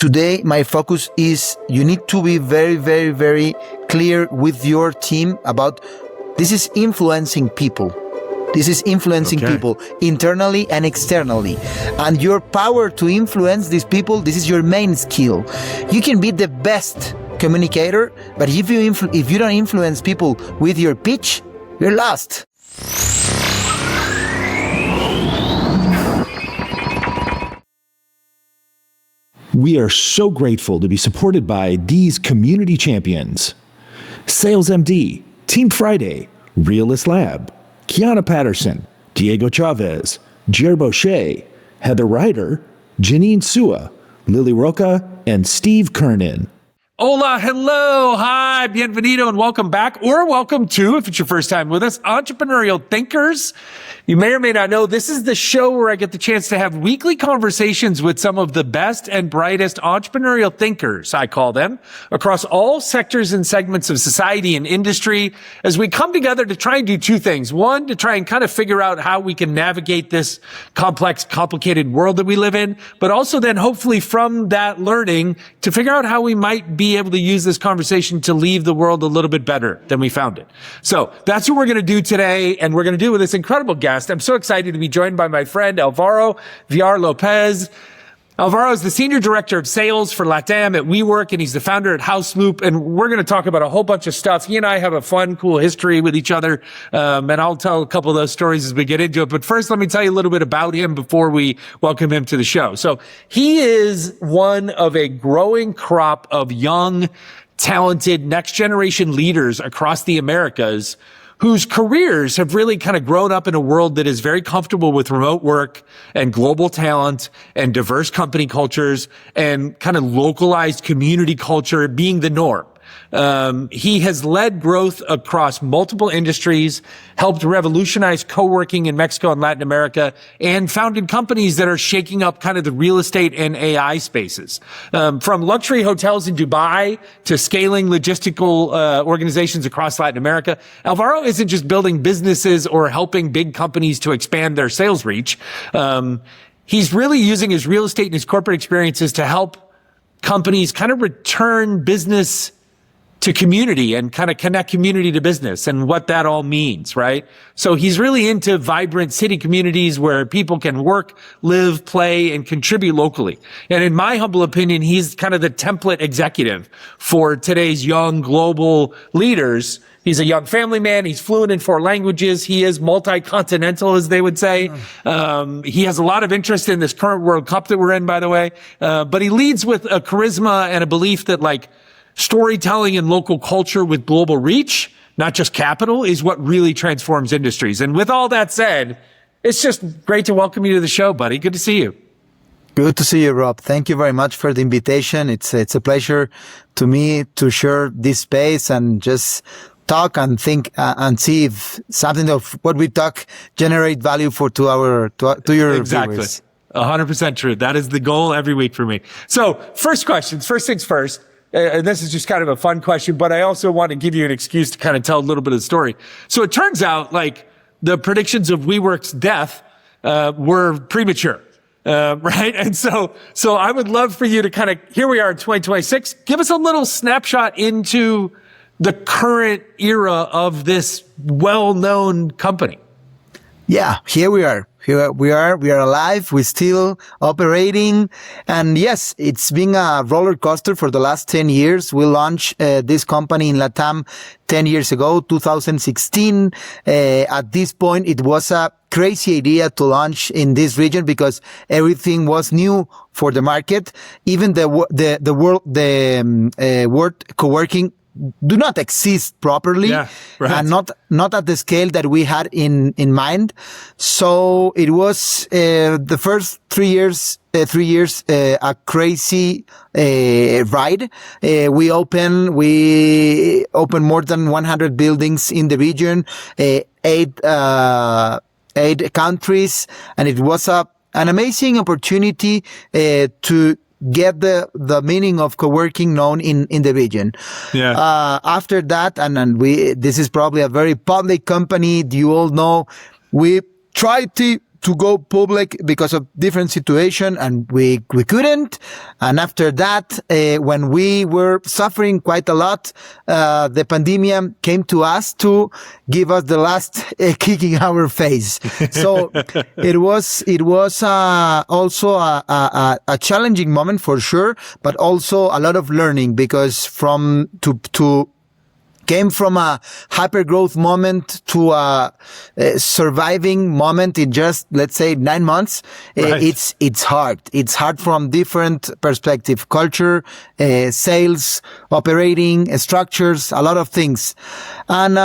Today, my focus is you need to be very, very, very clear with your team about this is influencing people. This is influencing people internally and externally. And your power to influence these people, this is your main skill. You can be the best communicator, but if you don't influence people with your pitch, you're lost. We are so grateful to be supported by these community champions: Sales MD, Team Friday, Realist Lab, Kiana Patterson, Diego Chavez, Jer Boucher, Heather Ryder, Janine Sua, Lily Roca, and Steve Kernan. Hola, hello, hi, bienvenido, and welcome back, or welcome to, if it's your first time with us, Entrepreneurial Thinkers. You may or may not know, this is the show where I get the chance to have weekly conversations with some of the best and brightest entrepreneurial thinkers, I call them, across all sectors and segments of society and industry, as we come together to try and do two things. One, to try and kind of figure out how we can navigate this complex, complicated world that we live in, but also then hopefully from that learning to figure out how we might be able to use this conversation to leave the world a little bit better than we found it. So that's what we're going to do today, and we're going to do with this incredible guest. I'm so excited to be joined by my friend Álvaro Villar Lopez. Álvaro is the Senior Director of Sales for LATAM at WeWork, and he's the founder at HausLoop, and we're going to talk about a whole bunch of stuff. He and I have a fun, cool history with each other, and I'll tell a couple of those stories as we get into it. But first, let me tell you a little bit about him before we welcome him to the show. So he is one of a growing crop of young, talented, next-generation leaders across the Americas whose careers have really kind of grown up in a world that is very comfortable with remote work and global talent and diverse company cultures and kind of localized community culture being the norm. He has led growth across multiple industries, helped revolutionize co-working in Mexico and Latin America, and founded companies that are shaking up kind of the real estate and AI spaces. From luxury hotels in Dubai to scaling logistical organizations across Latin America, Alvaro isn't just building businesses or helping big companies to expand their sales reach. He's really using his real estate and his corporate experiences to help companies kind of return business to community and kind of connect community to business and what that all means, right? So he's really into vibrant city communities where people can work, live, play, and contribute locally. And in my humble opinion, he's kind of the template executive for today's young global leaders. He's a young family man. He's fluent in 4 languages. He is multi-continental, as they would say. He has a lot of interest in this current World Cup that we're in, by the way. But he leads with a charisma and a belief that storytelling and local culture with global reach, not just capital, is what really transforms industries. And with all that said, it's just great to welcome you to the show, buddy. Good to see you. Good to see you, Rob. Thank you very much for the invitation. It's a pleasure to me to share this space and just talk and think and see if something of what we talk generate value to your viewers. 100% true. That is the goal every week for me. So first things first. And this is just kind of a fun question, but I also want to give you an excuse to kind of tell a little bit of the story. So it turns out the predictions of WeWork's death were premature, right? And so I would love for you to kind of, here we are in 2026, give us a little snapshot into the current era of this well-known company. Yeah, here we are. We are alive. We're still operating. And yes, it's been a roller coaster for the last 10 years. We launched this company in LATAM 10 years ago, 2016. At this point, it was a crazy idea to launch in this region because everything was new for the market. Even the word co-working do not exist properly, and not at the scale that we had in mind. So it was the first 3 years a crazy ride. We opened more than 100 buildings in the region, 8 countries, and it was an amazing opportunity to get the meaning of co-working known in the region. After that, and this is probably a very public company. You all know, we try to to go public because of different situation, and we couldn't. And after that, when we were suffering quite a lot, the pandemic came to us to give us the last kick in our face. So it was also a challenging moment for sure, but also a lot of learning, because came from a hypergrowth moment to a surviving moment in just, let's say, 9 months. Right. It's hard. It's hard from different perspective, culture, sales, operating, structures, a lot of things. And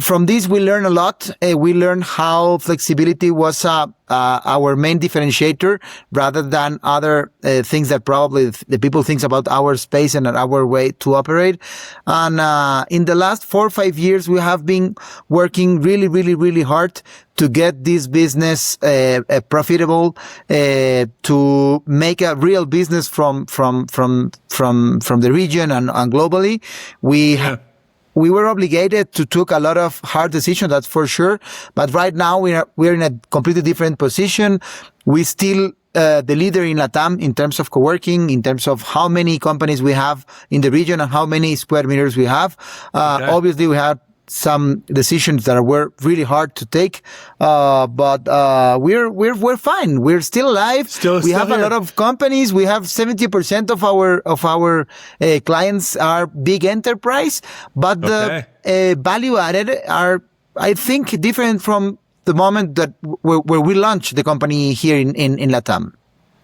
from this, we learn a lot. We learn how flexibility was our main differentiator, rather than other things that probably the people think about our space and our way to operate. And in the last 4 or 5 years, we have been working really, really, really hard to get this business profitable, to make a real business from the region and globally. We were obligated to take a lot of hard decisions, that's for sure. But right now we're in a completely different position. We still the leader in LATAM in terms of co-working, in terms of how many companies we have in the region and how many square meters we have. Obviously, we had some decisions that were really hard to take, but we're fine. We're still alive. We have a lot of companies. We have 70% of our clients are big enterprise, but the value added are, I think, different from the moment that where we launched the company here in LATAM.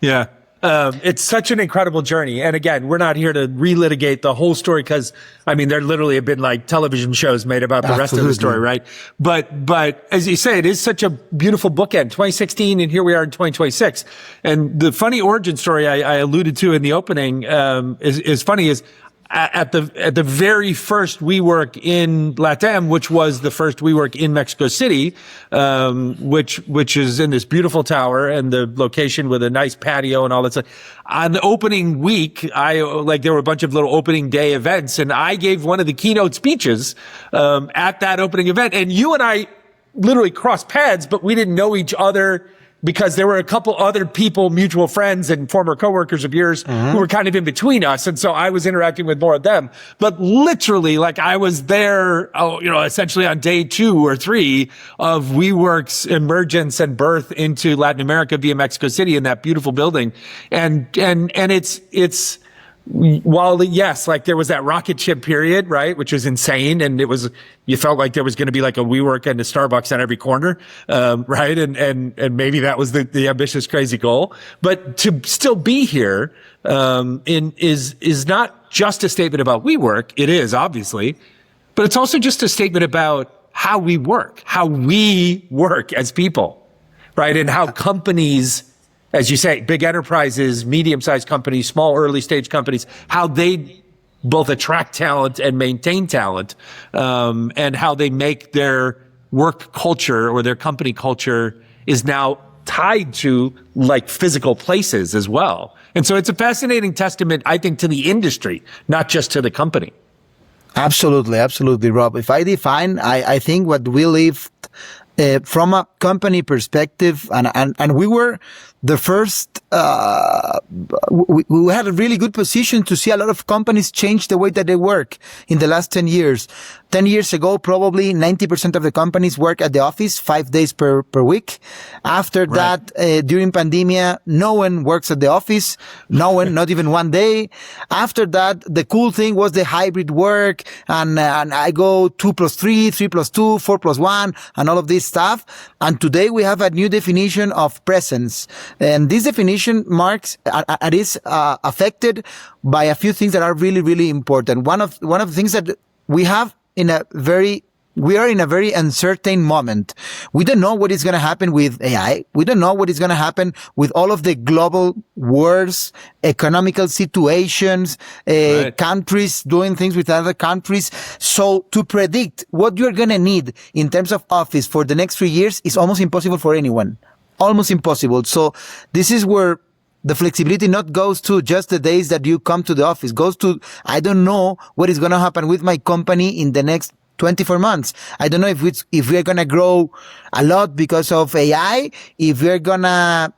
Yeah. It's such an incredible journey. And again, we're not here to relitigate the whole story, because I mean, there literally have been like television shows made about the rest of the story, right? But as you say, it is such a beautiful bookend, 2016, and here we are in 2026. And the funny origin story I alluded to in the opening, is funny, is at the very first WeWork in LATAM, which was the first WeWork in Mexico City, which is in this beautiful tower and the location with a nice patio and all that stuff. On the opening week, there were a bunch of little opening day events, and I gave one of the keynote speeches, at that opening event. And you and I literally crossed paths, but we didn't know each other, because there were a couple other people, mutual friends and former coworkers of yours, who were kind of in between us. And so I was interacting with more of them. But literally, like, I was there, essentially on day 2 or 3 of WeWork's emergence and birth into Latin America via Mexico City in that beautiful building. And it's, while yes, like there was that rocket ship period, right, which was insane, and you felt like there was going to be like a WeWork and a Starbucks on every corner, right, and maybe that was the ambitious, crazy goal. But to still be here, is not just a statement about WeWork. It is, obviously, but it's also just a statement about how we work as people, right, and how companies, as you say, big enterprises, medium-sized companies, small early-stage companies, how they both attract talent and maintain talent, and how they make their work culture or their company culture is now tied to like physical places as well. And so it's a fascinating testament, I think, to the industry, not just to the company. Absolutely, absolutely, Rob. If I define, I think what we lived from a company perspective, and we were the first, we had a really good position to see a lot of companies change the way that they work in the last 10 years. 10 years ago, probably 90% of the companies work at the office 5 days per week. After that, during pandemia, no one works at the office. No one, not even 1 day. After that, the cool thing was the hybrid work, and I go 2+3, 3+2, 4+1, and all of this stuff. And today we have a new definition of presence. And this definition is affected by a few things that are really, really important. One of the things that we are in a very uncertain moment. We don't know what is going to happen with AI. We don't know what is going to happen with all of the global wars, economical situations, countries doing things with other countries. So to predict what you're going to need in terms of office for the next 3 years is almost impossible for anyone. Almost impossible. So this is where the flexibility not goes to just the days that you come to the office, goes to, I don't know what is going to happen with my company in the next 24 months. I don't know if we're going to grow a lot because of AI, if we're going to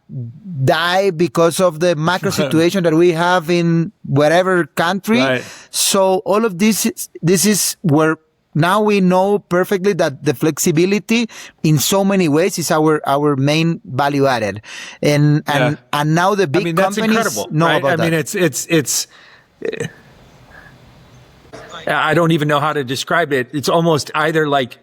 die because of the macro situation that we have in whatever country. Right. So all of this is where now we know perfectly that the flexibility in so many ways is our main value added. And now the big that's companies incredible, know right? about that. It's I don't even know how to describe it. It's almost either like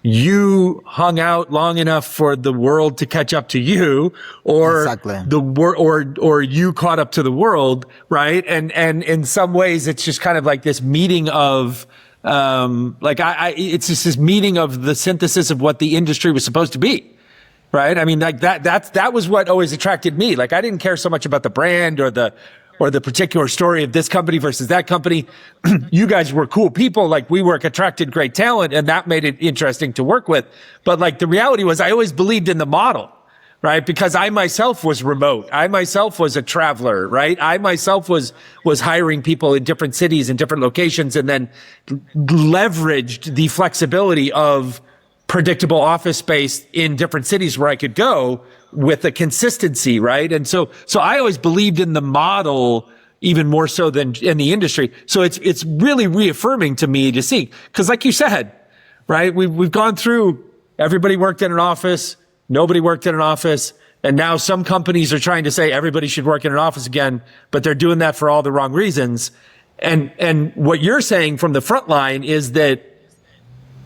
you hung out long enough for the world to catch up to you, or Exactly. or you caught up to the world, right? And in some ways, it's just kind of like this meeting of it's just this meeting of the synthesis of what the industry was supposed to be. Right. I mean, like that was what always attracted me. Like, I didn't care so much about the brand or the particular story of this company versus that company. You guys were cool people. Like, WeWork attracted great talent, and that made it interesting to work with. But like, the reality was I always believed in the model, right? Because I myself was remote. I myself was a traveler, right? I myself was hiring people in different cities and different locations, and then leveraged the flexibility of predictable office space in different cities where I could go with the consistency, right? And so I always believed in the model even more so than in the industry. So it's really reaffirming to me to see, because like you said, right, we've gone through, everybody worked in an office, nobody worked in an office, and now some companies are trying to say everybody should work in an office again, but they're doing that for all the wrong reasons. And what you're saying from the front line is that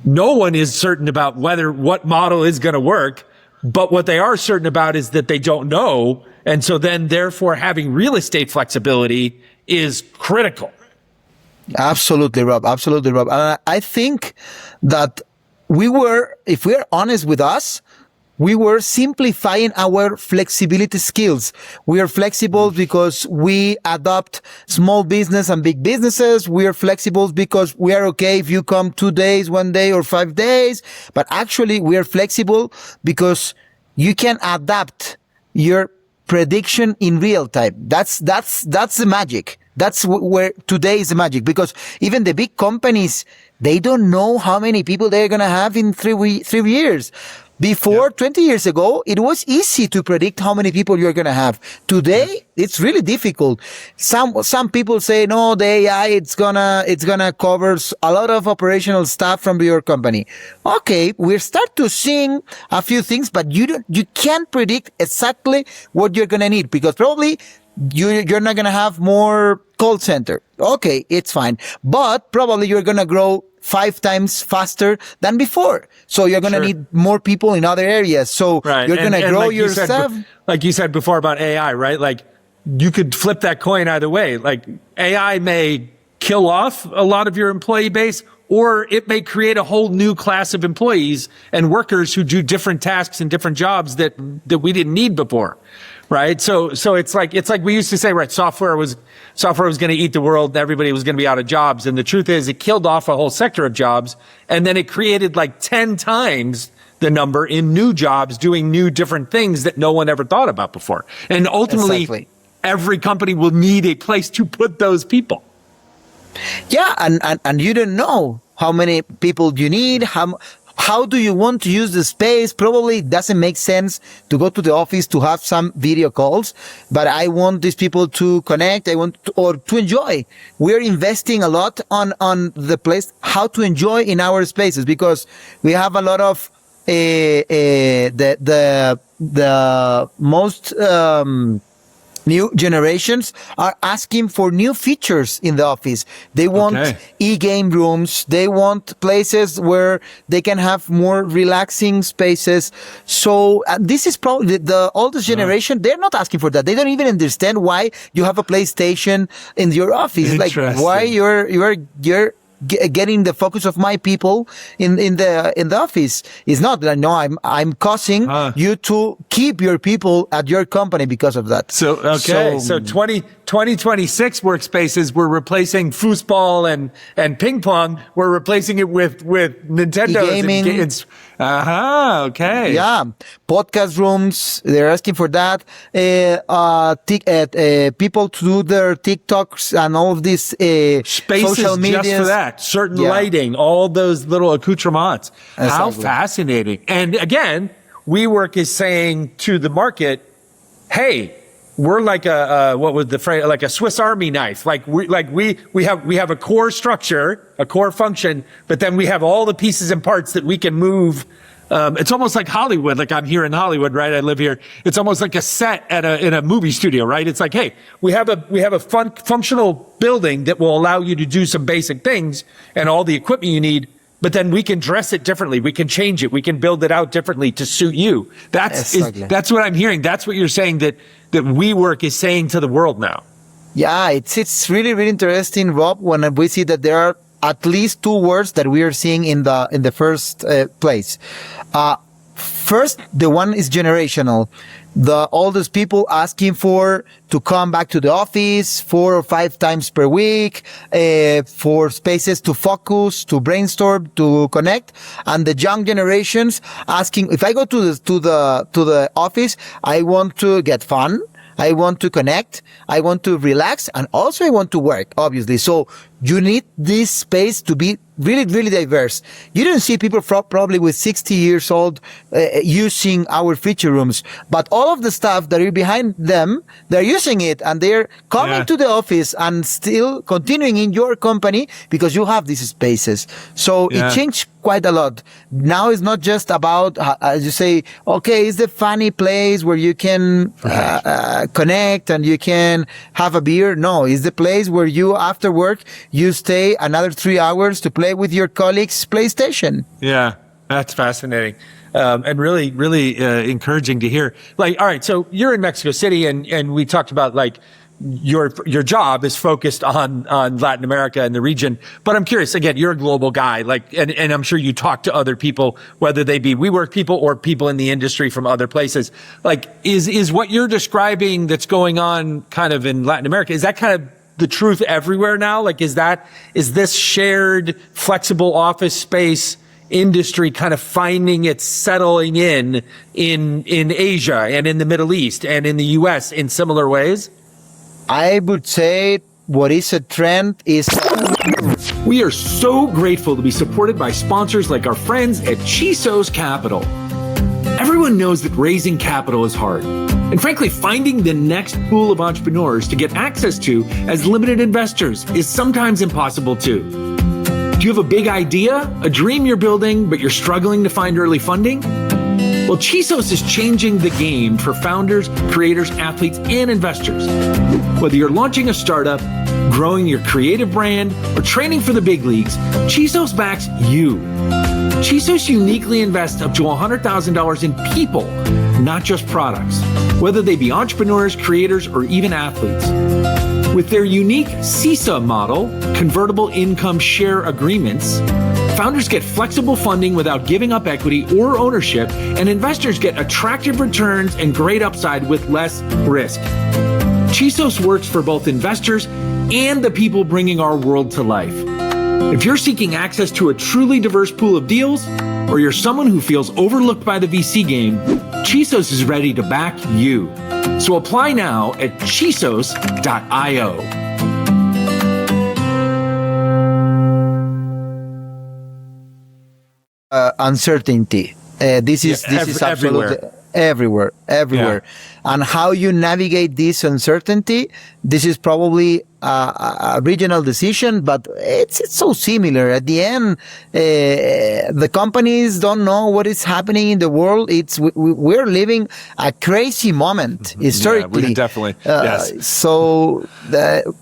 no one is certain about what model is going to work, but what they are certain about is that they don't know. And so then therefore having real estate flexibility is critical. Absolutely, Rob. Absolutely, Rob. I think that if we're honest with us, we were simplifying our flexibility skills. We are flexible because we adopt small business and big businesses. We are flexible because we are okay if you come 2 days, 1 day, or 5 days. But actually, we are flexible because you can adapt your prediction in real time. That's the magic. That's where today is the magic, because even the big companies, they don't know how many people they're going to have in 3 years. Before, 20 years ago, it was easy to predict how many people you're going to have. Today, it's really difficult. Some people say, no, the AI, it's gonna cover a lot of operational stuff from your company. Okay, we start to seeing a few things, but you can't predict exactly what you're going to need, because probably you're not going to have more call center. Okay, it's fine. But probably you're going to grow 5 times faster than before. So you're going to need more people in other areas. So you're going to grow yourself. Like you said before about AI, right? Like, you could flip that coin either way. Like, AI may kill off a lot of your employee base, or it may create a whole new class of employees and workers who do different tasks and different jobs that we didn't need before. Right. So it's like we used to say, right, software was going to eat the world. Everybody was going to be out of jobs. And the truth is, it killed off a whole sector of jobs. And then it created like 10 times the number in new jobs doing new different things that no one ever thought about before. And ultimately, every company will need a place to put those people. Yeah. And you don't know how many people you need, how do you want to use the space? Probably it doesn't make sense to go to the office to have some video calls, but I want these people to connect. Or to enjoy. We're investing a lot on the place, how to enjoy in our spaces, because we have a lot of, the most, new generations are asking for new features in the office. They want e-game rooms. They want places where they can have more relaxing spaces. So this is probably the oldest generation. They're not asking for that. They don't even understand why you have a PlayStation in your office. Like, why you're getting the focus of my people in the office. Is not that, no, I'm causing you to keep your people at your company because of that. So 2026 workspaces, we're replacing foosball and ping pong. We're replacing it with Nintendo gaming. Okay. Yeah. Podcast rooms, they're asking for that. People to do their TikToks and all of these spaces social media. Just for that. that, certain lighting, all those little accoutrements. Exactly. How fascinating. And again, WeWork is saying to the market, hey, we're like what was the phrase? Like a Swiss Army knife. We have a core structure, a core function, but then we have all the pieces and parts that we can move. It's almost like Hollywood. Like I'm here in Hollywood, right? I live here. It's almost like a set in a movie studio, right? It's like, hey, we have a functional building that will allow you to do some basic things and all the equipment you need. But then we can dress it differently. We can change it. We can build it out differently to suit you. That's what I'm hearing. That's what you're saying that WeWork is saying to the world now. Yeah, it's really, really interesting, Rob, when we see that there are at least two words that we are seeing in the first place. First, the one is generational. All those people asking to come back to the office 4 or 5 times per week, for spaces to focus, to brainstorm, to connect. And the young generations asking, if I go to the office, I want to get fun. I want to connect. I want to relax. And also I want to work, obviously. So you need this space to be really, really diverse. You don't see people probably with 60 years old using our feature rooms, but all of the staff that are behind them, they're using it and they're coming to the office and still continuing in your company because you have these spaces. So it changed quite a lot. Now it's not just about, as you say, okay, it's the funny place where you can connect and you can have a beer. No, it's the place where you, after work, you stay another 3 hours to play with your colleagues' PlayStation. Yeah, that's fascinating. And really, really encouraging to hear. Like, all right, so you're in Mexico City and we talked about like your job is focused on Latin America and the region. But I'm curious, again, you're a global guy, like, and I'm sure you talk to other people, whether they be WeWork people or people in the industry from other places. Like, is what you're describing that's going on kind of in Latin America, is that kind of the truth everywhere now? Like, is this shared flexible office space industry kind of finding its settling in Asia and in the Middle East and in the US in similar ways? I would say what is a trend is... We are so grateful to be supported by sponsors like our friends at Chisos Capital. Everyone knows that raising capital is hard. And frankly, finding the next pool of entrepreneurs to get access to as limited investors is sometimes impossible too. Do you have a big idea, a dream you're building, but you're struggling to find early funding? Well, Chisos is changing the game for founders, creators, athletes, and investors. Whether you're launching a startup, growing your creative brand, or training for the big leagues, Chisos backs you. Chisos uniquely invests up to $100,000 in people, not just products, whether they be entrepreneurs, creators, or even athletes. With their unique CISA model, convertible income share agreements, founders get flexible funding without giving up equity or ownership, and investors get attractive returns and great upside with less risk. Chisos works for both investors and the people bringing our world to life. If you're seeking access to a truly diverse pool of deals, or you're someone who feels overlooked by the VC game, Chisos is ready to back you. So apply now at chisos.io. Uncertainty. This is absolutely everywhere. Yeah. And how you navigate this uncertainty, this is probably a regional decision, but it's so similar. At the end, the companies don't know what is happening in the world. We're living a crazy moment historically. Yeah, definitely. Yes. So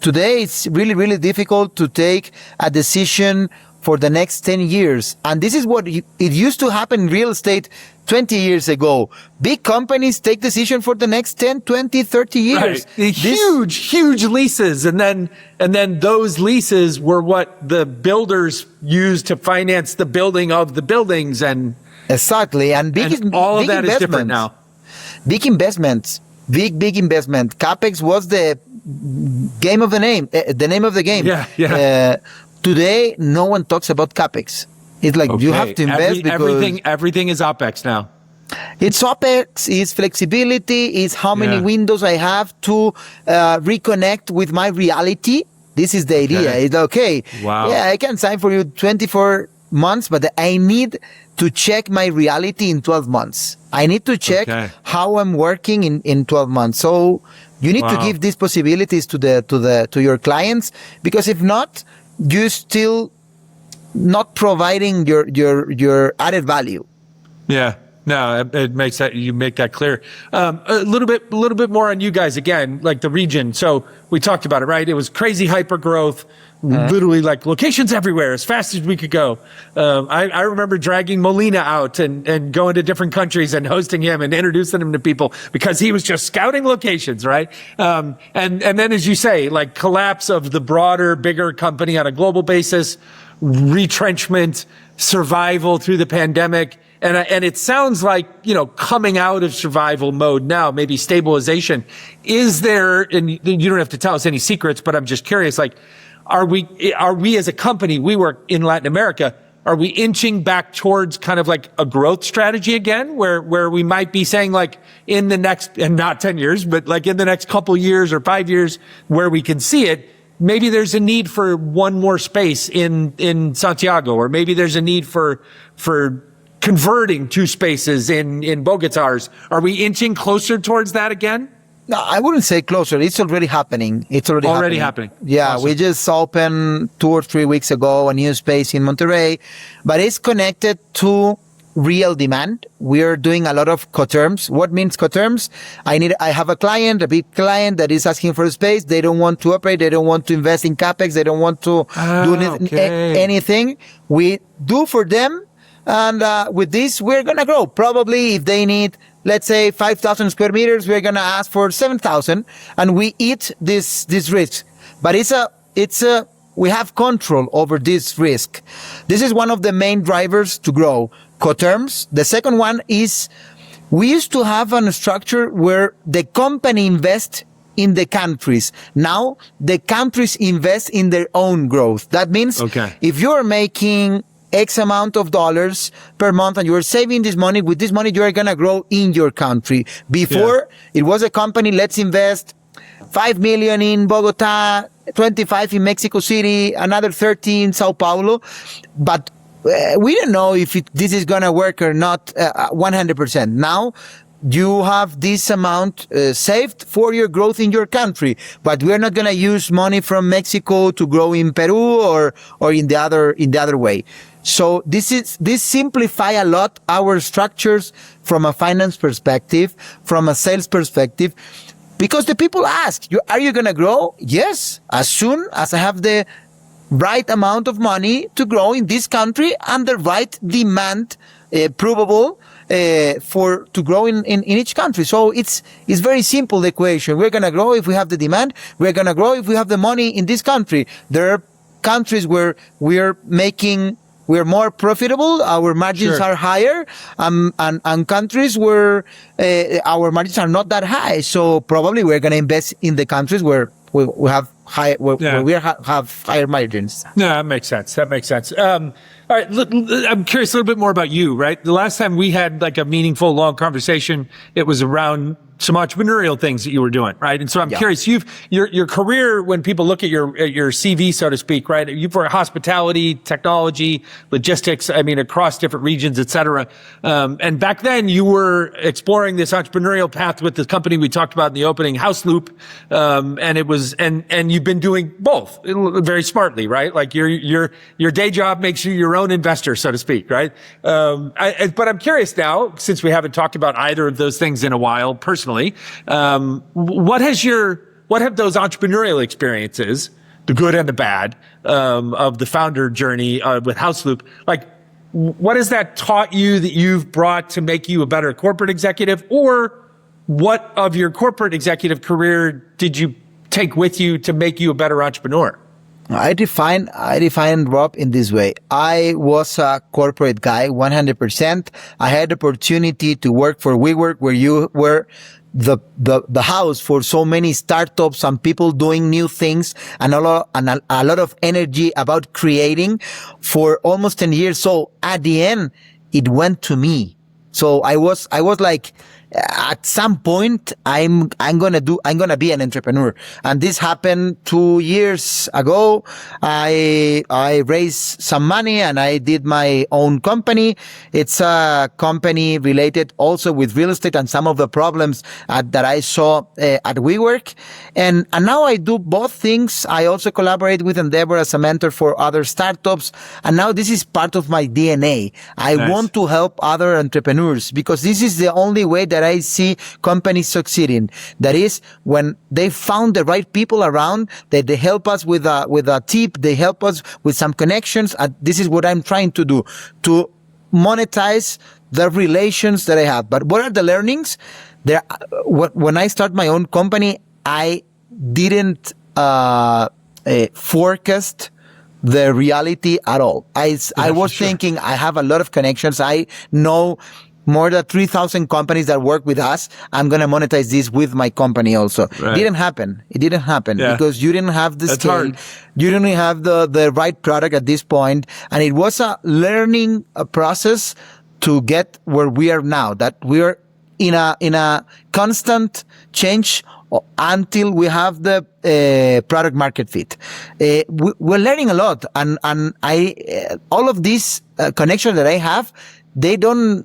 today it's really, really difficult to take a decision for the next 10 years. And this is what it used to happen in real estate 20 years ago. Big companies take decision for the next 10, 20, 30 years. Right. Huge leases. And then those leases were what the builders used to finance the building of the buildings. And exactly. And all of that is different now. Big investments. Big investment. CapEx was the name of the game. Yeah. Today, no one talks about CapEx. It's like you have to invest because everything is OpEx now. It's OpEx, it's flexibility, it's how many windows I have to reconnect with my reality. This is the idea. Okay. It's okay. Wow. Yeah, I can sign for you 24 months, but I need to check my reality in 12 months. I need to check how I'm working in 12 months. So you need to give these possibilities to your clients, because if not, you still not providing your added value. Yeah. No, it makes that, you make that clear. A little bit more on you guys again, like the region. So we talked about it, right? It was crazy hyper growth, literally like locations everywhere as fast as we could go. I remember dragging Molina out and going to different countries and hosting him and introducing him to people because he was just scouting locations, right? And then, as you say, like collapse of the broader, bigger company on a global basis, retrenchment, survival through the pandemic. And it sounds like, coming out of survival mode now, maybe stabilization. Is there, and you don't have to tell us any secrets, but I'm just curious, like, are we as a company, WeWork in Latin America, are we inching back towards kind of like a growth strategy again, where we might be saying like in the next, and not 10 years, but like in the next couple years or 5 years where we can see it, maybe there's a need for one more space in Santiago, or maybe there's a need for converting 2 spaces in Bogotars. Are we inching closer towards that again? No, I wouldn't say closer. It's already happening. It's already happening. Yeah, awesome. We just opened 2 or 3 weeks ago a new space in Monterrey, but it's connected to real demand. We are doing a lot of coterms. What means coterms? I have a client, a big client that is asking for a space. They don't want to operate. They don't want to invest in CapEx. They don't want to do anything. We do for them. And with this, we're going to grow. Probably if they need, let's say, 5,000 square meters, we're going to ask for 7,000. And we eat this risk. But we have control over this risk. This is one of the main drivers to grow. Coterms. The second one is we used to have a structure where the company invests in the countries. Now the countries invest in their own growth. That means if you're making X amount of dollars per month and you're saving this money, with this money, you're going to grow in your country. Before it was a company, let's invest 5 million in Bogota, 25 in Mexico City, another 30 in Sao Paulo. But we don't know if this is going to work or not 100%. Now you have this amount saved for your growth in your country, but we're not going to use money from Mexico to grow in Peru or in the other way. So this simplify a lot our structures from a finance perspective, from a sales perspective, because the people ask, are you going to grow? Yes, as soon as I have the right amount of money to grow in this country and the right demand provable to grow in each country. So it's very simple, the equation. We're going to grow if we have the demand. We're going to grow if we have the money in this country. There are countries where we're more profitable, our margins are higher, and countries where our margins are not that high. So probably we're going to invest in the countries where we have have higher margins. No, that makes sense. All right, look, I'm curious a little bit more about you, right? The last time we had like a meaningful, long conversation, it was around some entrepreneurial things that you were doing, right? And so I'm curious, your career, when people look at your CV, so to speak, right? You've worked hospitality, technology, logistics, across different regions, et cetera. And back then you were exploring this entrepreneurial path with the company we talked about in the opening, HausLoop. And you've been doing both very smartly, right? Like your day job makes you your own investor, so to speak, right? But I'm curious now, since we haven't talked about either of those things in a while, personally, what have those entrepreneurial experiences, the good and the bad, of the founder journey with HausLoop, like, what has that taught you that you've brought to make you a better corporate executive? Or what of your corporate executive career did you take with you to make you a better entrepreneur? I define Rob in this way. I was a corporate guy, 100%. I had the opportunity to work for WeWork, where you were the house for so many startups and people doing new things, and a lot of energy about creating for almost 10 years. So at the end, it went to me. So I was like, at some point I'm gonna be an entrepreneur. And this happened 2 years ago. I raised some money and I did my own company. It's a company related also with real estate and some of the problems that I saw at WeWork. And now I do both things. I also collaborate with Endeavor as a mentor for other startups. And now this is part of my DNA. I want to help other entrepreneurs because this is the only way that I see companies succeeding. That is when they found the right people around, that they help us with a tip, they help us with some connections. This is what I'm trying to do, to monetize the relations that I have. But what are the learnings? When I start my own company, I didn't forecast the reality at all. I was thinking I have a lot of connections. I know more than 3,000 companies that work with us. I'm going to monetize this with my company also. Right. It didn't happen because you didn't have the scale. You didn't have the right product at this point. And it was a learning process to get where we are now, that we're in a constant change until we have the product market fit. We're learning a lot, and all of these connections that I have, they don't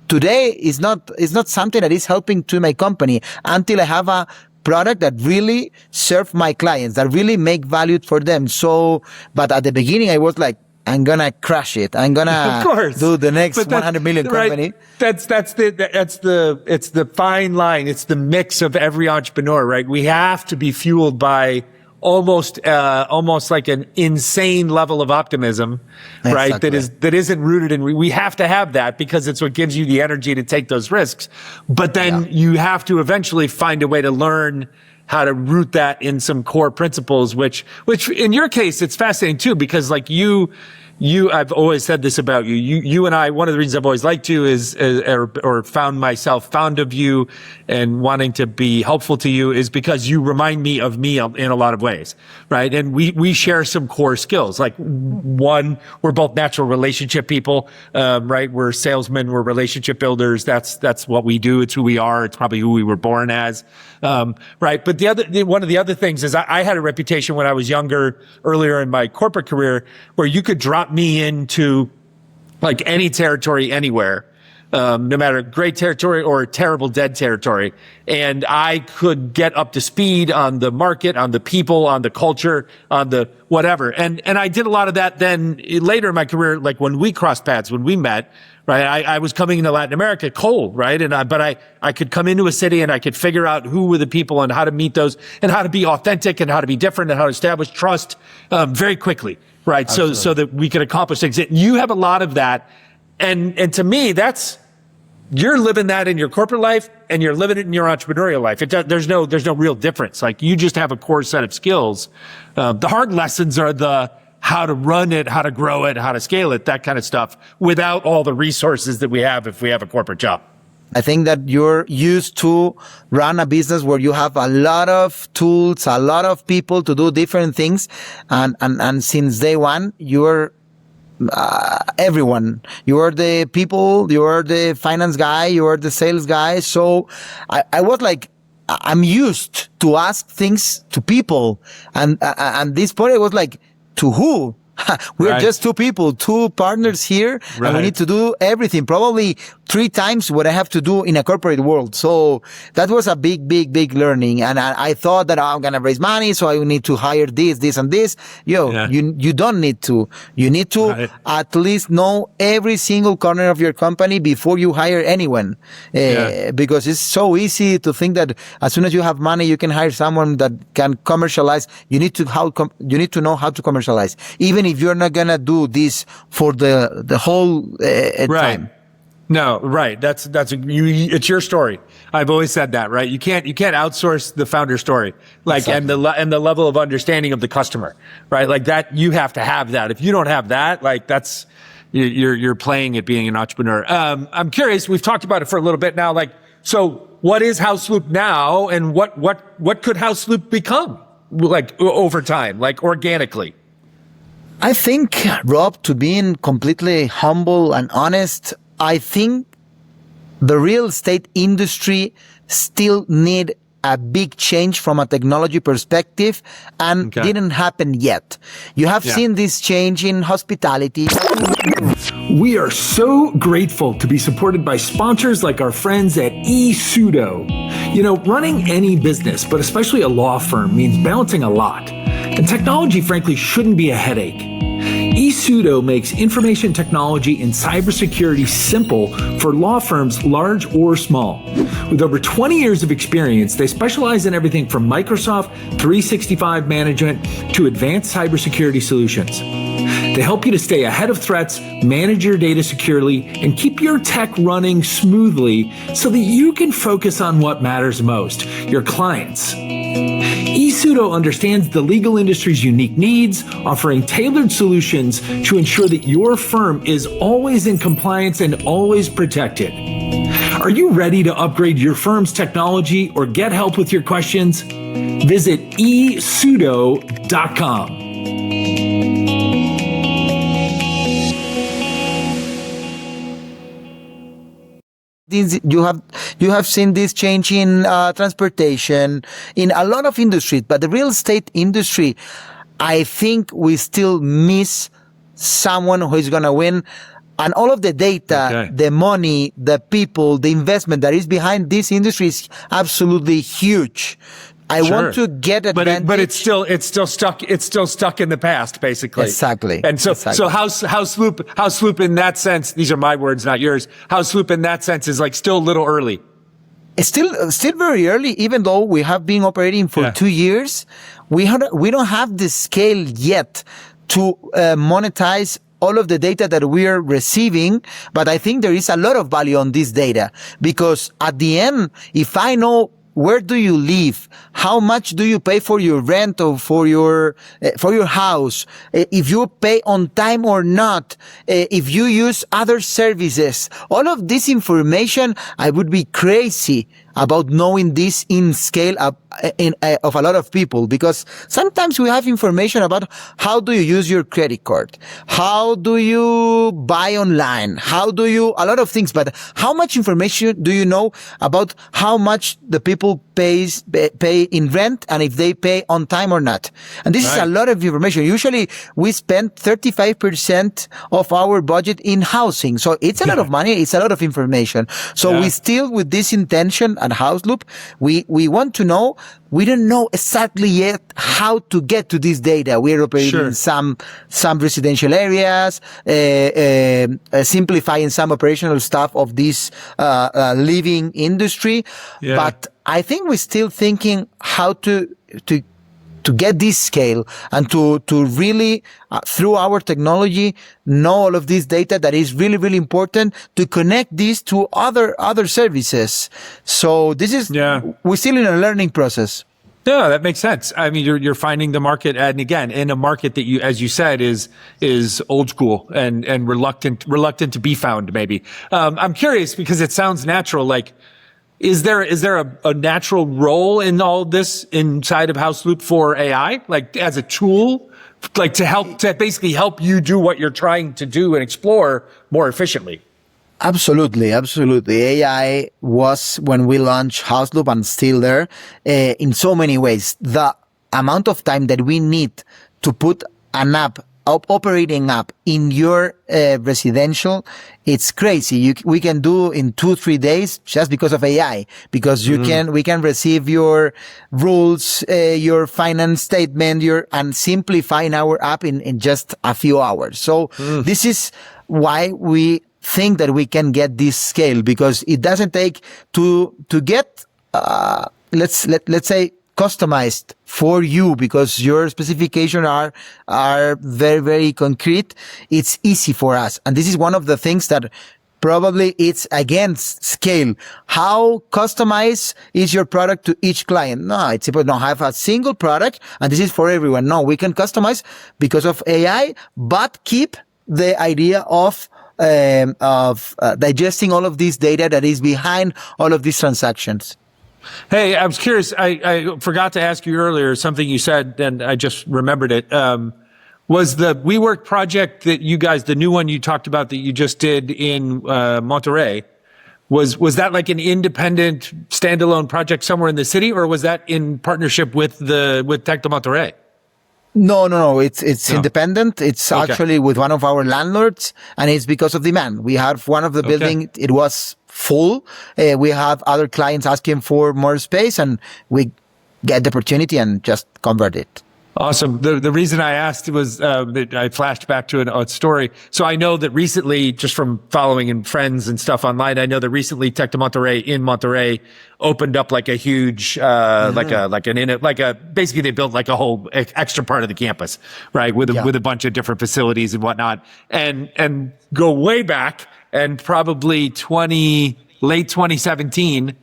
today is not something that is helping to my company until I have a product that really serve my clients, that really make value for them. So, but at the beginning I was like, I'm gonna crush it. I'm gonna do the next 100 million company. Right. It's the fine line. It's the mix of every entrepreneur, right? We have to be fueled by almost like an insane level of optimism, right? Exactly. That isn't rooted in, we have to have that because it's what gives you the energy to take those risks. But then you have to eventually find a way to learn how to root that in some core principles, which in your case, it's fascinating too, because like I've always said this about you. You and I, one of the reasons I've always liked you is, or found myself fond of you and wanting to be helpful to you is because you remind me of me in a lot of ways, right? And we share some core skills. Like one, we're both natural relationship people, right? We're salesmen, we're relationship builders. That's what we do. It's who we are. It's probably who we were born as, right? But one of the other things is I had a reputation when I was younger, earlier in my corporate career, where you could drop me into like any territory anywhere, no matter great territory or terrible dead territory. And I could get up to speed on the market, on the people, on the culture, on the whatever. And I did a lot of that then later in my career, like when we crossed paths, when we met, right? I was coming into Latin America cold, right? But I could come into a city and I could figure out who were the people and how to meet those and how to be authentic and how to be different and how to establish trust, very quickly. Right. Absolutely. So that we can accomplish things. You have a lot of that. And to me, you're living that in your corporate life and you're living it in your entrepreneurial life. There's no real difference. Like you just have a core set of skills. The hard lessons are the how to run it, how to grow it, how to scale it, that kind of stuff without all the resources that we have if we have a corporate job. I think that you're used to run a business where you have a lot of tools, a lot of people to do different things. And since day one, you're everyone. You are the people, you are the finance guy, you are the sales guy. So I was like, I'm used to ask things to people. And this point, I was like, to who? We're just two people, two partners here, and we need to do everything. Probably 3 times what I have to do in a corporate world. So that was a big learning. And I thought that I'm going to raise money, so I need to hire this, and this. You don't need to. You need to at least know every single corner of your company before you hire anyone. Because it's so easy to think that as soon as you have money, you can hire someone that can commercialize. You need to know how to commercialize. Even if you're not going to do this for the whole time. No, right. It's your story. I've always said that, right? You can't outsource the founder story, like, exactly. and the level of understanding of the customer, right? Like that, you have to have that. If you don't have that, like you're playing at being an entrepreneur. I'm curious, we've talked about it for a little bit now, like, so what is HausLoop now and what could HausLoop become, like, over time, like organically? I think, Rob, to being completely humble and honest, I think the real estate industry still need a big change from a technology perspective and didn't happen yet. You have seen this change in hospitality. We are so grateful to be supported by sponsors like our friends at eSudo. You know, running any business, but especially a law firm, means balancing a lot. And technology, frankly, shouldn't be a headache. eSudo makes information technology and cybersecurity simple for law firms large or small. With over 20 years of experience, they specialize in everything from Microsoft 365 management to advanced cybersecurity solutions. They help you to stay ahead of threats, manage your data securely, and keep your tech running smoothly so that you can focus on what matters most, your clients. eSudo understands the legal industry's unique needs, offering tailored solutions to ensure that your firm is always in compliance and always protected. Are you ready to upgrade your firm's technology or get help with your questions? Visit esudo.com. You have seen this change in transportation, in a lot of industries, but the real estate industry, I think we still miss someone who is going to win. And all of the data, the money, the people, the investment that is behind this industry is absolutely huge. I want to get advantage. But it's still stuck in the past, basically. Exactly. And so HausLoop in that sense, these are my words, not yours. HausLoop in that sense is like still a little early. It's still very early, even though we have been operating for 2 years. We don't have the scale yet to monetize all of the data that we are receiving, but I think there is a lot of value on this data, because at the end, if I know where do you live, how much do you pay for your rent or for your house, if you pay on time or not, if you use other services, all of this information, I would be crazy about knowing this in scale of a lot of people, because sometimes we have information about how do you use your credit card, how do you buy online, a lot of things, but how much information do you know about how much the people pay in rent and if they pay on time or not? And this is a lot of information. Usually we spend 35% of our budget in housing. So it's a lot of money. It's a lot of information. So we still, with this intention at HausLoop, we want to know. We don't know exactly yet how to get to this data. We are operating in some residential areas, simplifying some operational stuff of this living industry. Yeah. But I think we're still thinking how to get this scale and to really, through our technology, know all of this data that is really, really important to connect this to other services. So this is, we're still in a learning process. Yeah, that makes sense. I mean, you're finding the market, and again, in a market that you, as you said, is old school and reluctant to be found, maybe. I'm curious because it sounds natural. Like, is there a natural role in all this inside of HausLoop for AI, like as a tool, like to basically help you do what you're trying to do and explore more efficiently? Absolutely. AI was, when we launched HausLoop, and still there, in so many ways. The amount of time that we need to put an operating app in your residential, it's crazy. We can do in 2-3 days just because of AI, because we can receive your rules, your finance statement, and simplifying our app in just a few hours. So this is why we think that we can get this scale, because it doesn't take to get, let's say, customized for you, because your specifications are very, very concrete. It's easy for us. And this is one of the things that probably it's against scale. How customized is your product to each client? No, it's simple. Don't have a single product and this is for everyone. No, we can customize because of AI, but keep the idea of digesting all of this data that is behind all of these transactions. Hey, I was curious. I forgot to ask you earlier something you said, and I just remembered it. Was the WeWork project that you guys, the new one you talked about that you just did in Monterey, Was that like an independent standalone project somewhere in the city, or was that in partnership with Tec de Monterrey? No. It's independent. It's actually with one of our landlords, and it's because of demand. We have one of the building, it was full. We have other clients asking for more space, and we get the opportunity and just convert it. Awesome. The reason I asked was I flashed back to a story. So I know that recently, just from following and friends and stuff online, I know that recently Tec de Monterrey in Monterrey opened up like a huge basically they built like a whole extra part of the campus, right, with a bunch of different facilities and whatnot, and go way back, and probably late 2017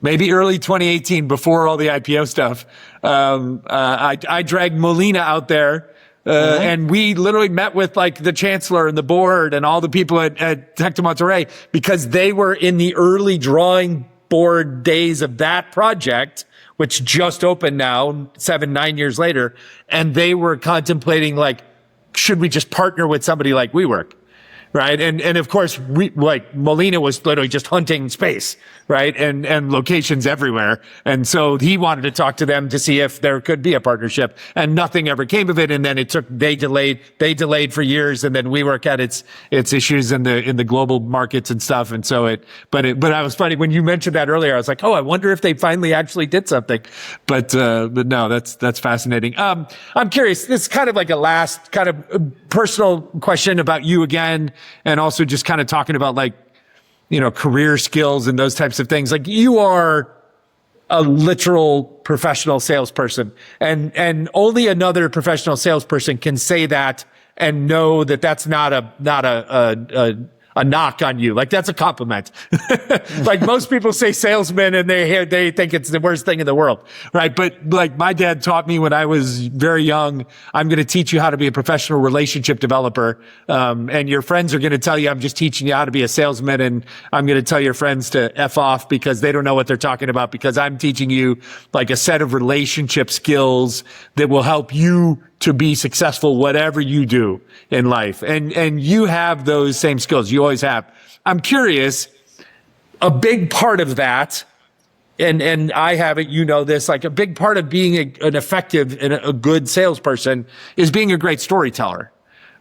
maybe early 2018, before all the IPO stuff. I dragged Molina out there, and we literally met with like the chancellor and the board and all the people at Tec de Monterrey, because they were in the early drawing board days of that project, which just opened now 7-9 years later. And they were contemplating, like, should we just partner with somebody like WeWork? Right. And of course, Molina was literally just hunting space, right? And locations everywhere. And so he wanted to talk to them to see if there could be a partnership, and nothing ever came of it. And then they delayed for years. And then WeWork had its issues in the global markets and stuff. And so but I was funny when you mentioned that earlier. I was like, oh, I wonder if they finally actually did something. But no, that's fascinating. I'm curious. This is kind of like a last kind of personal question about you again. And also just kind of talking about, like, career skills and those types of things. Like, you are a literal professional salesperson, and only another professional salesperson can say that and know that that's not a knock on you. Like, that's a compliment. Like, most people say salesman and they think it's the worst thing in the world, right? But like, my dad taught me when I was very young, I'm going to teach you how to be a professional relationship developer. And your friends are going to tell you, I'm just teaching you how to be a salesman. And I'm going to tell your friends to F off because they don't know what they're talking about, because I'm teaching you like a set of relationship skills that will help you to be successful, whatever you do in life. And you have those same skills. You always have. I'm curious, a big part of that, and I have it, this, like, a big part of being an effective and a good salesperson is being a great storyteller,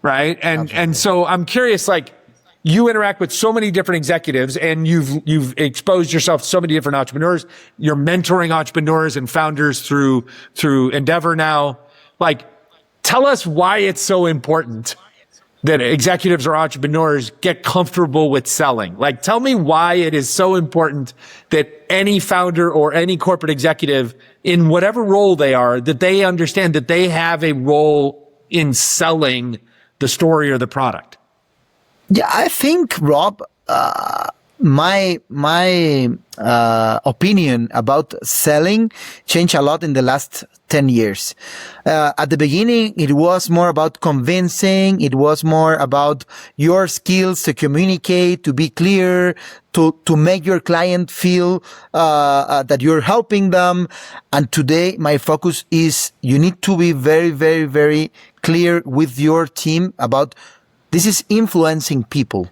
right? And so I'm curious, like, you interact with so many different executives, and you've exposed yourself to so many different entrepreneurs. You're mentoring entrepreneurs and founders through Endeavor now. Like, tell us why it's so important that executives or entrepreneurs get comfortable with selling. Like, tell me why it is so important that any founder or any corporate executive, in whatever role they are, that they understand that they have a role in selling the story or the product. Yeah, I think, Rob, my opinion about selling changed a lot in the last 10 years. At the beginning, it was more about convincing. It was more about your skills to communicate, to be clear, to make your client feel that you're helping them. And today, my focus is you need to be very, very, very clear with your team about this is influencing people.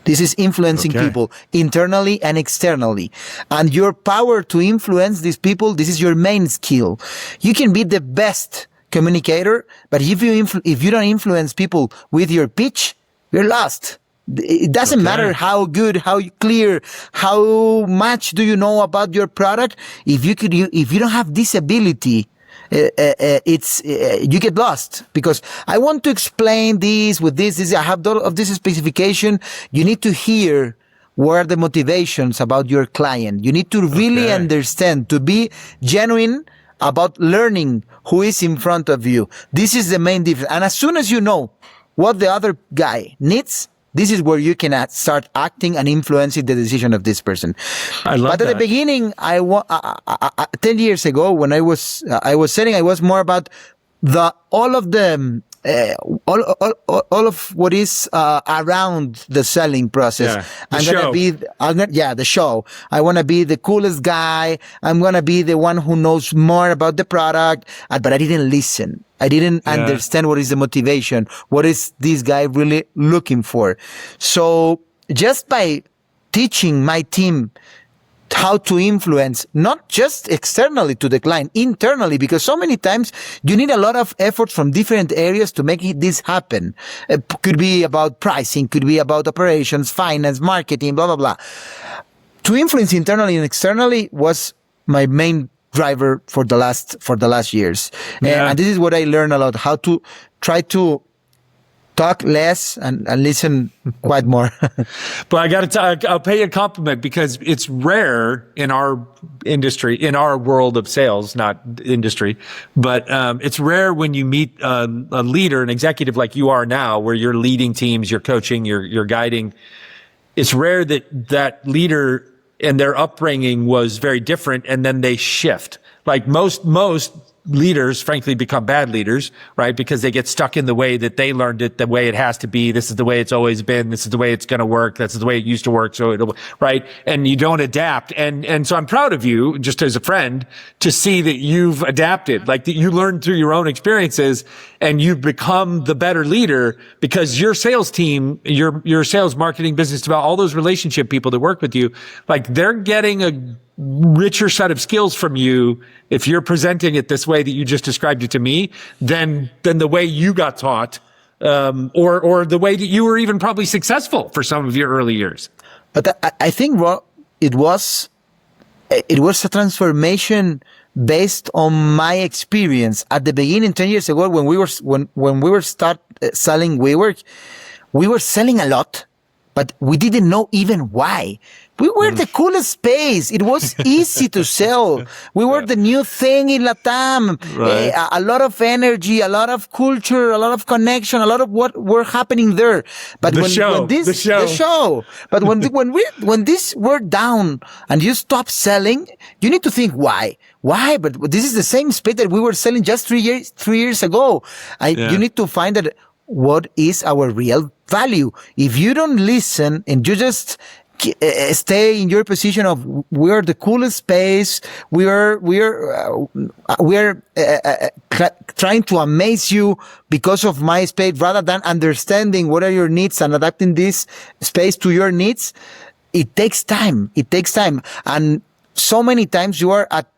This is influencing people internally and externally. And your power to influence these people, this is your main skill. You can be the best communicator, but if you don't influence people with your pitch, you're lost. It doesn't matter how good, how clear, how much do you know about your product. If you don't have this ability, you get lost, because I want to explain this with this. I have all of this specification. You need to hear what are the motivations about your client. You need to really understand, to be genuine about learning who is in front of you. This is the main difference. And as soon as you know what the other guy needs, this is where you can start acting and influencing the decision of this person. But at the beginning, 10 years ago, when I was selling, I was more about all of what is around the selling process. Yeah, the show. I want to be the coolest guy. I'm going to be the one who knows more about the product. But I didn't listen. I didn't understand what is the motivation. What is this guy really looking for? So just by teaching my team how to influence, not just externally to the client, internally, because so many times you need a lot of effort from different areas to make this happen. It could be about pricing, could be about operations, finance, marketing, blah, blah, blah. To influence internally and externally was my main driver for the last years. Yeah. And this is what I learned a lot, how to try to talk less and listen quite more. But I'll pay you a compliment because it's rare in our industry, in our world of sales, not industry, but it's rare when you meet a leader, an executive like you are now, where you're leading teams, you're coaching, you're guiding. It's rare that leader and their upbringing was very different and then they shift. Like most leaders, frankly, become bad leaders, right? Because they get stuck in the way that they learned it, the way it has to be. This is the way it's always been. This is the way it's going to work. That's the way it used to work. So it'll, right? And you don't adapt. And so I'm proud of you, just as a friend, to see that you've adapted, like that you learned through your own experiences and you've become the better leader because your sales team, your sales, marketing, business development, all those relationship people that work with you, like they're getting a richer set of skills from you if you're presenting it this way that you just described it to me than the way you got taught, or the way that you were even probably successful for some of your early years. But I think it was a transformation based on my experience at the beginning 10 years ago when we were start selling WeWork. We were selling a lot, but we didn't know even why. We were the coolest space. It was easy to sell. We were the new thing in Latam. Right. A lot of energy, a lot of culture, a lot of connection, a lot of what were happening there. But the show. But when this were down and you stop selling, you need to think why. Why? But this is the same space that we were selling just 3 years ago. You need to find that what is our real value. If you don't listen and you just stay in your position of we're the coolest space, we're trying to amaze you because of my space, rather than understanding what are your needs and adapting this space to your needs. It takes time. And so many times you are at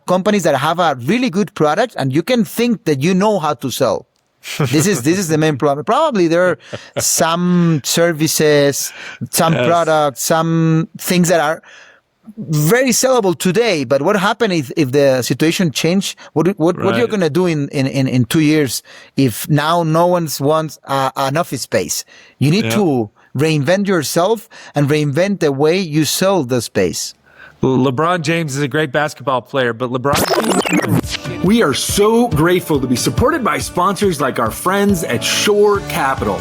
companies that have a really good product and you can think that you know how to sell. This is the main problem. Probably there are some services, some products, some things that are very sellable today. But what happens if the situation change? What you're going to do in 2 years if now no one wants an office space? You need to reinvent yourself and reinvent the way you sell the space. LeBron James is a great basketball player, but We are so grateful to be supported by sponsors like our friends at Shore Capital.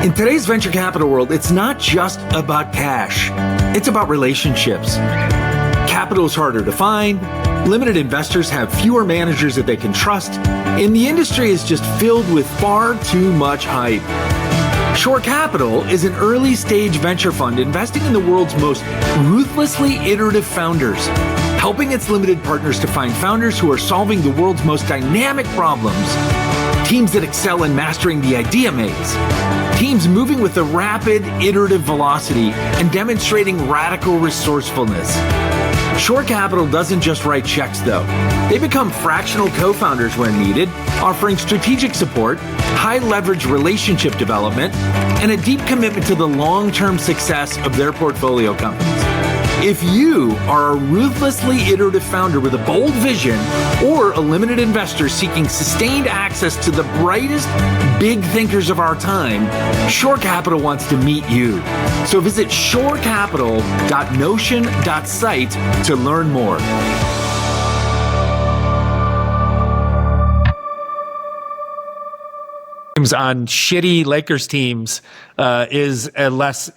In today's venture capital world, it's not just about cash. It's about relationships. Capital is harder to find. Limited investors have fewer managers that they can trust. And the industry is just filled with far too much hype. Shore Capital is an early-stage venture fund investing in the world's most ruthlessly iterative founders, helping its limited partners to find founders who are solving the world's most dynamic problems, teams that excel in mastering the idea maze, teams moving with a rapid, iterative velocity and demonstrating radical resourcefulness. Shore Capital doesn't just write checks, though. They become fractional co-founders when needed, offering strategic support, high-leverage relationship development, and a deep commitment to the long-term success of their portfolio companies. If you are a ruthlessly iterative founder with a bold vision or a limited investor seeking sustained access to the brightest big thinkers of our time, Shore Capital wants to meet you. So visit shorecapital.notion.site to learn more. On shitty Lakers teams is a less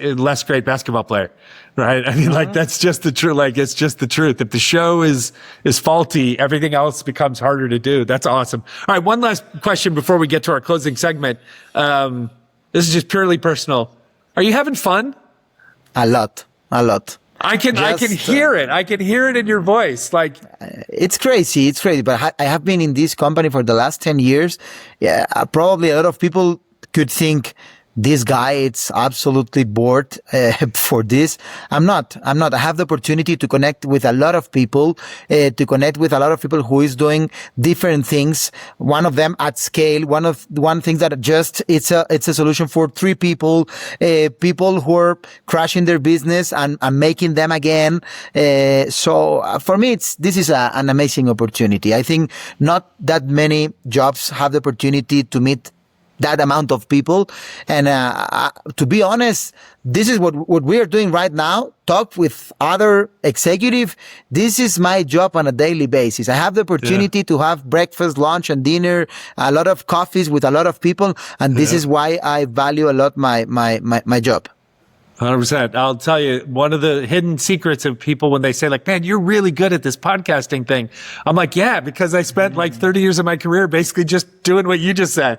great basketball player, right? I mean, like that's just the truth. Like it's just the truth. If the show is faulty, everything else becomes harder to do. That's awesome. All right, one last question before we get to our closing segment. This is just purely personal. Are you having fun? A lot. I can hear it. I can hear it in your voice. Like it's crazy. But I have been in this company for the last 10 years. Yeah, probably a lot of people could think this guy, it's absolutely bored for this. I'm not. I have the opportunity to connect with a lot of people, who is doing different things. One of them at scale. One thing that just, it's a solution for 3 people, people who are crashing their business and making them again. So for me, this is an amazing opportunity. I think not that many jobs have the opportunity to meet that amount of people. And to be honest, this is what we are doing right now. Talk with other executive. This is my job on a daily basis. I have the opportunity to have breakfast, lunch, and dinner, a lot of coffees with a lot of people. And this is why I value a lot my job. 100%. I'll tell you, one of the hidden secrets of people when they say like, man, you're really good at this podcasting thing. I'm like, yeah, because I spent like 30 years of my career basically just doing what you just said,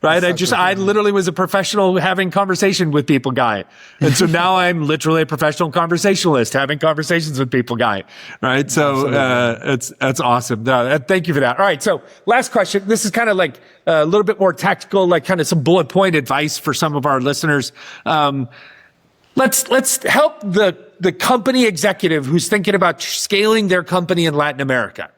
right? I literally was a professional having conversation with people guy. And so now I'm literally a professional conversationalist having conversations with people guy, right? So, that's awesome. Thank you for that. All right. So last question. This is kind of like a little bit more tactical, like kind of some bullet point advice for some of our listeners. Let's help the company executive who's thinking about scaling their company in Latin America,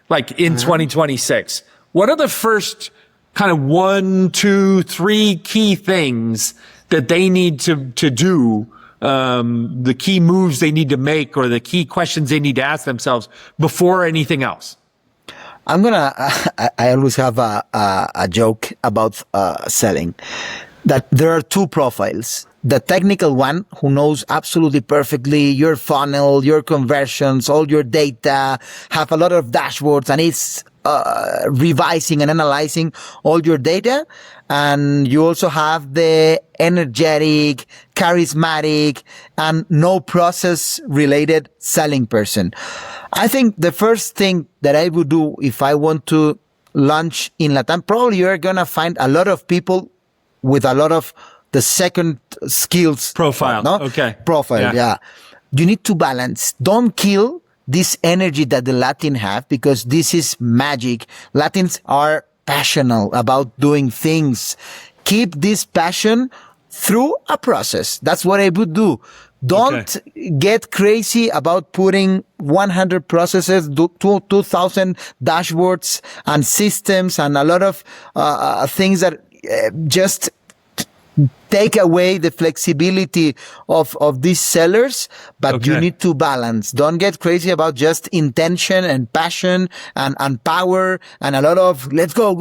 like in 2026. What are the first kind of 1, 2, 3 key things that they need to do, the key moves they need to make, or the key questions they need to ask themselves before anything else? I always have a joke about selling, that there are 2 profiles. The technical one, who knows absolutely perfectly your funnel, your conversions, all your data, have a lot of dashboards, and is revising and analyzing all your data. And you also have the energetic, charismatic, and no process related selling person. I think the first thing that I would do if I want to launch in Latam, probably you're going to find a lot of people with a lot of the second skills profile. No? Okay. Profile. Yeah. You need to balance. Don't kill this energy that the Latin have, because this is magic. Latins are passionate about doing things. Keep this passion through a process. That's what I would do. Don't get crazy about putting 100 processes, 2,000 dashboards and systems and a lot of things that just take away the flexibility of these sellers, but you need to balance. Don't get crazy about just intention and passion and power and a lot of let's go.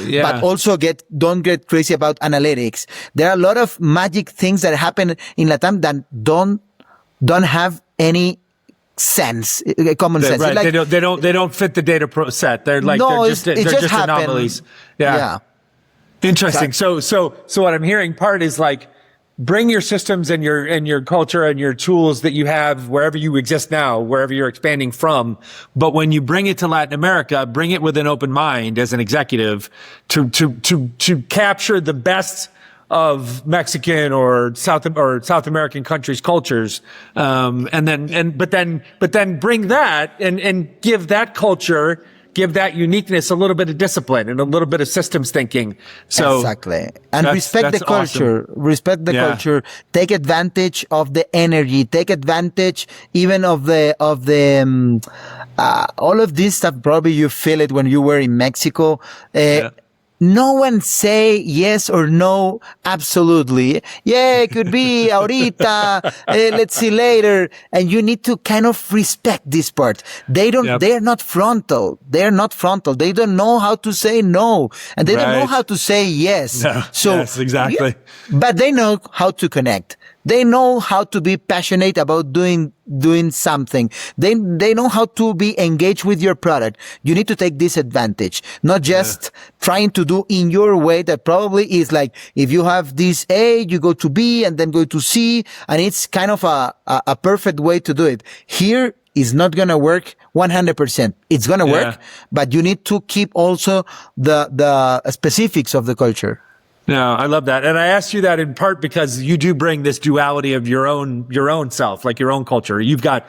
Yeah. But also don't get crazy about analytics. There are a lot of magic things that happen in Latam that don't have any sense, common sense. Right. Like, they don't fit the data set. They're like, they're just anomalies. Yeah. Interesting. So what I'm hearing part is like, bring your systems and your culture and your tools that you have wherever you exist now, wherever you're expanding from. But when you bring it to Latin America, bring it with an open mind as an executive to capture the best of Mexican or South American countries' cultures. But then bring that and give that culture, give that uniqueness a little bit of discipline and a little bit of systems thinking. So exactly. And respect the culture. Awesome. Respect the culture. Take advantage of the energy. Take advantage even of all of this stuff. Probably you feel it when you were in Mexico. No one say yes or no, absolutely. Yeah, it could be ahorita, let's see later. And you need to kind of respect this part. They're not frontal. They don't know how to say no. And they don't know how to say yes. No. Yes, exactly. But they know how to connect. They know how to be passionate about doing something. They know how to be engaged with your product. You need to take this advantage, not just trying to do in your way that probably is like, if you have this A, you go to B and then go to C, and it's kind of a perfect way to do it. Here is not going to work 100%. It's going to work, but you need to keep also the specifics of the culture. No, I love that. And I asked you that in part because you do bring this duality of your own self, like your own culture. You've got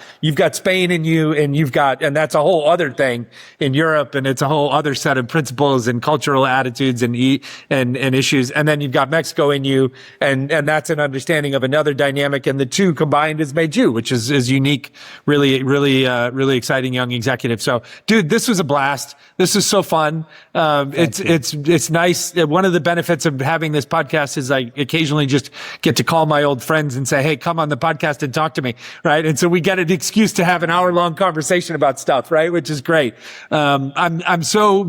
Spain in you, and and that's a whole other thing in Europe, and it's a whole other set of principles and cultural attitudes and issues. And then you've got Mexico in you, and that's an understanding of another dynamic. And the two combined has made you, which is unique, really exciting young executive. So, dude, this was a blast. This is so fun. It's nice. One of the benefits of having this podcast is I occasionally just get to call my old friends and say, hey, come on the podcast and talk to me. Right. And so we get an excuse to have an hour-long conversation about stuff, right? Which is great. I'm so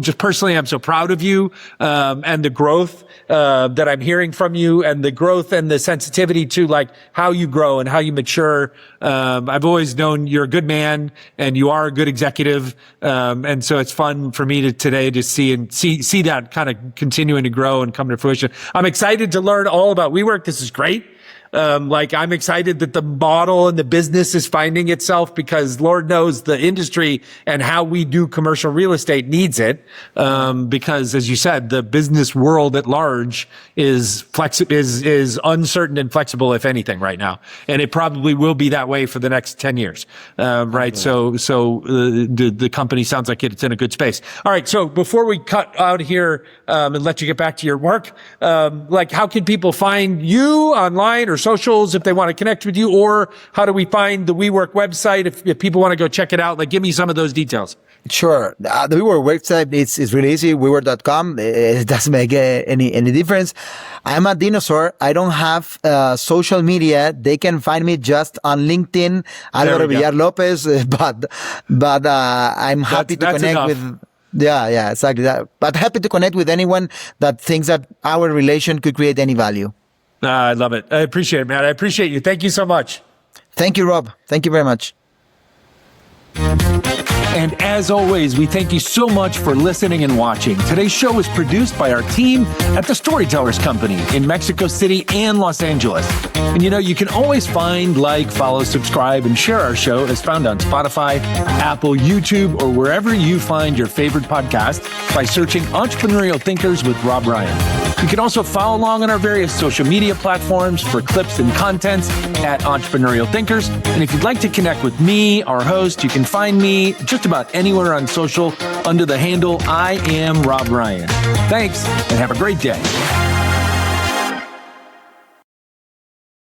proud of you, and the growth, that I'm hearing from you, and the growth and the sensitivity to like how you grow and how you mature. I've always known you're a good man and you are a good executive. And so it's fun for me today to see that kind of continuing to grow and come to fruition. I'm excited to learn all about WeWork. This is great. I'm excited that the model and the business is finding itself, because Lord knows the industry and how we do commercial real estate needs it. Because as you said, the business world at large is uncertain and flexible, if anything, right now. And it probably will be that way for the next 10 years. Right. So the company sounds like it's in a good space. All right. So before we cut out here, and let you get back to your work, how can people find you online or socials if they want to connect with you, or how do we find the WeWork website if people want to go check it out? Like, give me some of those details. Sure. The WeWork website is really easy. WeWork.com. It doesn't make any difference. I'm a dinosaur. I don't have social media. They can find me just on LinkedIn, Álvaro Villar Lopez. But I'm happy to connect enough. With. Yeah, exactly that. But happy to connect with anyone that thinks that our relation could create any value. I love it. I appreciate it, man. I appreciate you. Thank you so much. Thank you, Rob. Thank you very much. And as always, we thank you so much for listening and watching. Today's show was produced by our team at the Storytellers Company in Mexico City and Los Angeles. And you can always find, follow, subscribe, and share our show as found on Spotify, Apple, YouTube, or wherever you find your favorite podcast by searching Entrepreneurial Thinkers with Rob Ryan. You can also follow along on our various social media platforms for clips and contents at Entrepreneurial Thinkers. And if you'd like to connect with me, our host, you can find me just about anywhere on social under the handle I am Rob Ryan. Thanks, and have a great day.